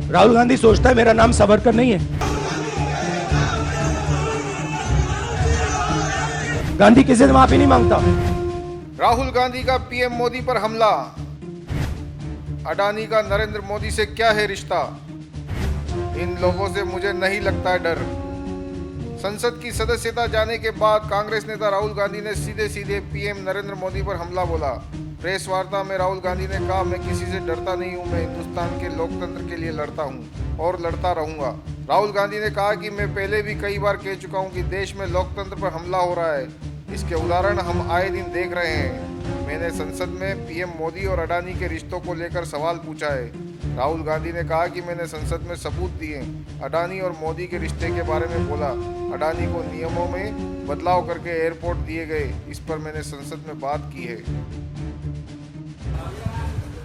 राहुल गांधी सोचता है मेरा नाम सावरकर नहीं है। गांधी किसी से माफी नहीं मांगता। राहुल गांधी का पीएम मोदी पर हमला। अडानी का नरेंद्र मोदी से क्या है रिश्ता? इन लोगों से मुझे नहीं लगता है डर। संसद की सदस्यता जाने के बाद कांग्रेस नेता राहुल गांधी ने सीधे सीधे पीएम नरेंद्र मोदी पर हमला बोला। प्रेस वार्ता में राहुल गांधी ने कहा, मैं किसी से डरता नहीं हूं, मैं हिंदुस्तान के लोकतंत्र के लिए लड़ता हूं और लड़ता रहूंगा। राहुल गांधी ने कहा कि मैं पहले भी कई बार कह चुका हूं कि देश में लोकतंत्र पर हमला हो रहा है। इसके उदाहरण हम आए दिन देख रहे हैं। मैंने संसद में पीएम मोदी और अडानी के रिश्तों को लेकर सवाल पूछा है। राहुल गांधी ने कहा कि मैंने संसद में सबूत दिए। अडानी और मोदी के रिश्ते के बारे में बोला। अडानी को नियमों में बदलाव करके एयरपोर्ट दिए गए, इस पर मैंने संसद में बात की है।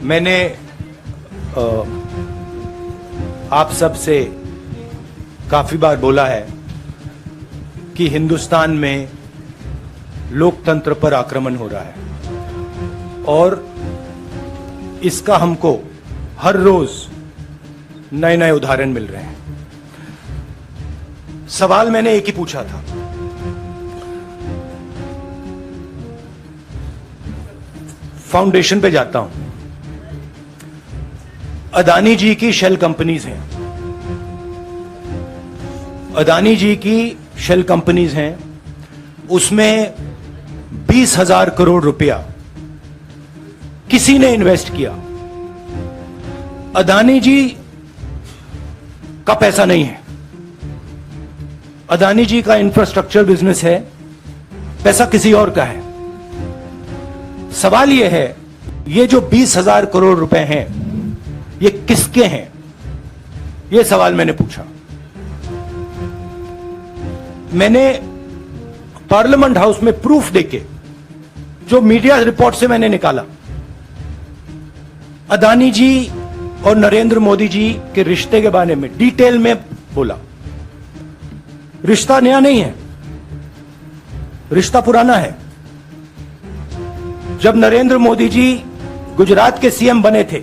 मैंने आप सब से काफी बार बोला है कि हिंदुस्तान में लोकतंत्र पर आक्रमण हो रहा है और इसका हमको हर रोज नए नए उदाहरण मिल रहे हैं। सवाल मैंने एक ही पूछा था, फाउंडेशन पे जाता हूं, अदानी जी की शेल कंपनीज हैं, अदानी जी की शेल कंपनीज हैं, उसमें 20,000 करोड़ रुपया किसी ने इन्वेस्ट किया। अदानी जी का पैसा नहीं है, अदानी जी का इंफ्रास्ट्रक्चर बिजनेस है, पैसा किसी और का है। सवाल यह है, ये जो 20,000 करोड़ रुपए हैं ये किसके हैं? ये सवाल मैंने पूछा। मैंने पार्लियामेंट हाउस में प्रूफ देके, जो मीडिया रिपोर्ट से मैंने निकाला, अदानी जी और नरेंद्र मोदी जी के रिश्ते के बारे में डिटेल में बोला। रिश्ता नया नहीं है, रिश्ता पुराना है। जब नरेंद्र मोदी जी गुजरात के सीएम बने थे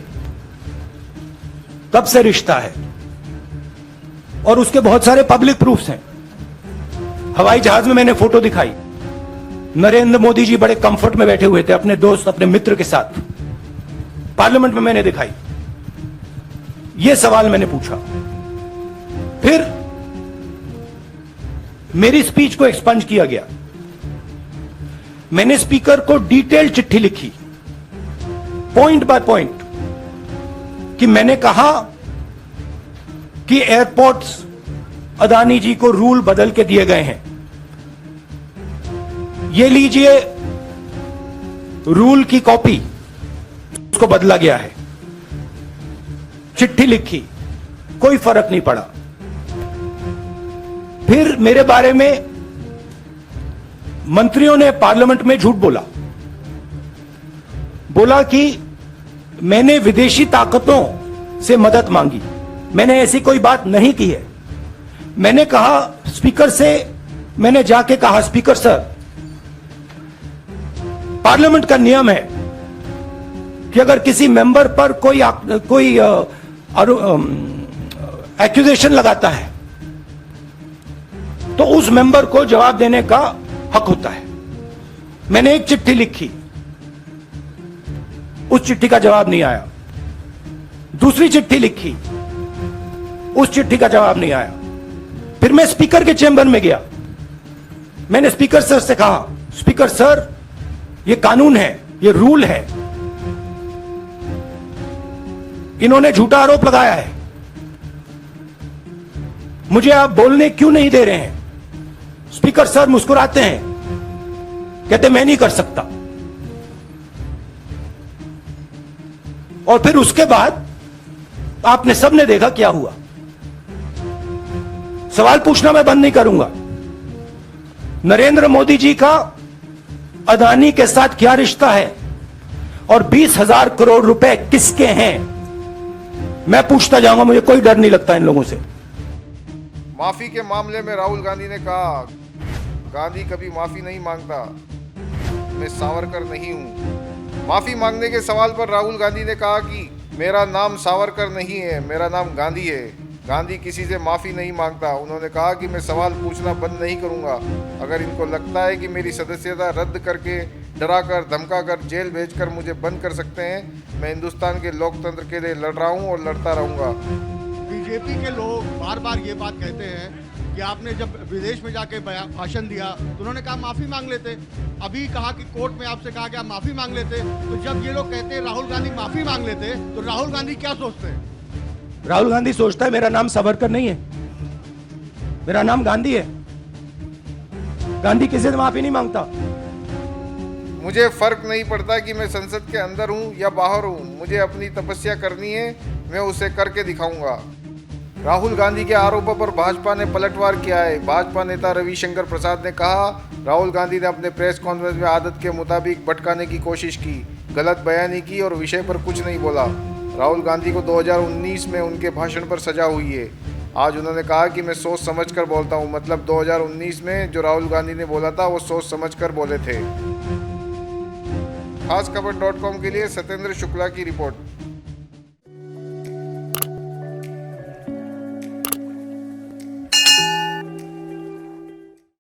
तब से रिश्ता है और उसके बहुत सारे पब्लिक प्रूफ्स हैं। हवाई जहाज में मैंने फोटो दिखाई, नरेंद्र मोदी जी बड़े कंफर्ट में बैठे हुए थे अपने दोस्त, अपने मित्र के साथ। पार्लियामेंट में मैंने दिखाई। यह सवाल मैंने पूछा। फिर मेरी स्पीच को एक्सपंज किया गया। मैंने स्पीकर को डिटेल चिट्ठी लिखी, पॉइंट बाय पॉइंट, कि मैंने कहा कि एयरपोर्ट्स अदानी जी को रूल बदल के दिए गए हैं। ये लीजिए रूल की कॉपी, उसको बदला गया है। चिट्ठी लिखी, कोई फर्क नहीं पड़ा। फिर मेरे बारे में मंत्रियों ने पार्लियामेंट में झूठ बोला कि मैंने विदेशी ताकतों से मदद मांगी। मैंने ऐसी कोई बात नहीं की है। मैंने कहा स्पीकर से, मैंने जाके कहा, स्पीकर सर, पार्लियामेंट का नियम है कि अगर किसी मेंबर पर कोई एक्यूजेशन लगाता है तो उस मेंबर को जवाब देने का हक होता है। मैंने एक चिट्ठी लिखी, उस चिट्ठी का जवाब नहीं आया। दूसरी चिट्ठी लिखी, उस चिट्ठी का जवाब नहीं आया। फिर मैं स्पीकर के चेंबर में गया। मैंने स्पीकर सर से कहा, स्पीकर सर, ये कानून है, ये रूल है, इन्होंने झूठा आरोप लगाया है, मुझे आप बोलने क्यों नहीं दे रहे हैं? स्पीकर सर मुस्कुराते हैं, कहते मैं नहीं कर सकता। और फिर उसके बाद आपने सबने देखा क्या हुआ। सवाल पूछना मैं बंद नहीं करूंगा। नरेंद्र मोदी जी का अदानी के साथ क्या रिश्ता है और 20,000 करोड़ रुपए किसके हैं, मैं पूछता जाऊंगा। मुझे कोई डर नहीं लगता इन लोगों से। माफी के मामले में राहुल गांधी ने कहा, गांधी कभी माफी नहीं मांगता, मैं सावरकर नहीं हूं। माफी मांगने के सवाल पर राहुल गांधी ने कहा कि मेरा नाम सावरकर नहीं है, मेरा नाम गांधी है। गांधी किसी से माफ़ी नहीं मांगता। उन्होंने कहा कि मैं सवाल पूछना बंद नहीं करूंगा। अगर इनको लगता है कि मेरी सदस्यता रद्द करके, डराकर, धमकाकर, जेल भेजकर मुझे बंद कर सकते हैं, मैं हिंदुस्तान के लोकतंत्र के लिए लड़ रहा हूं और लड़ता रहूंगा। बीजेपी के लोग बार बार ये बात कहते हैं कि आपने जब विदेश में जाके भाषण दिया तो उन्होंने कहा माफ़ी मांग लेते। अभी कहा कि कोर्ट में आपसे कहा कि आप माफ़ी मांग लेते। तो जब ये लोग कहते हैं राहुल गांधी माफ़ी मांग लेते, तो राहुल गांधी क्या सोचते हैं? राहुल गांधी सोचता है मेरा नाम सावरकर नहीं है, मेरा नाम गांधी है। गांधी किसी से माफी नहीं मांगता। मुझे फर्क नहीं पड़ता कि मैं संसद के अंदर हूं या बाहर हूं। मुझे अपनी तपस्या करनी है, मैं उसे करके दिखाऊंगा। राहुल गांधी के आरोपों पर भाजपा ने पलटवार किया है। भाजपा नेता रविशंकर प्रसाद ने कहा, राहुल गांधी ने अपने प्रेस कॉन्फ्रेंस में आदत के मुताबिक भटकाने की कोशिश की, गलत बयानी की और विषय पर कुछ नहीं बोला। राहुल गांधी को 2019 में उनके भाषण पर सजा हुई है। आज उन्होंने कहा कि मैं सोच समझकर बोलता हूं। मतलब 2019 में जो राहुल गांधी ने बोला था वो सोच समझकर बोले थे। खासखबर.com के लिए सत्येंद्र शुक्ला की रिपोर्ट।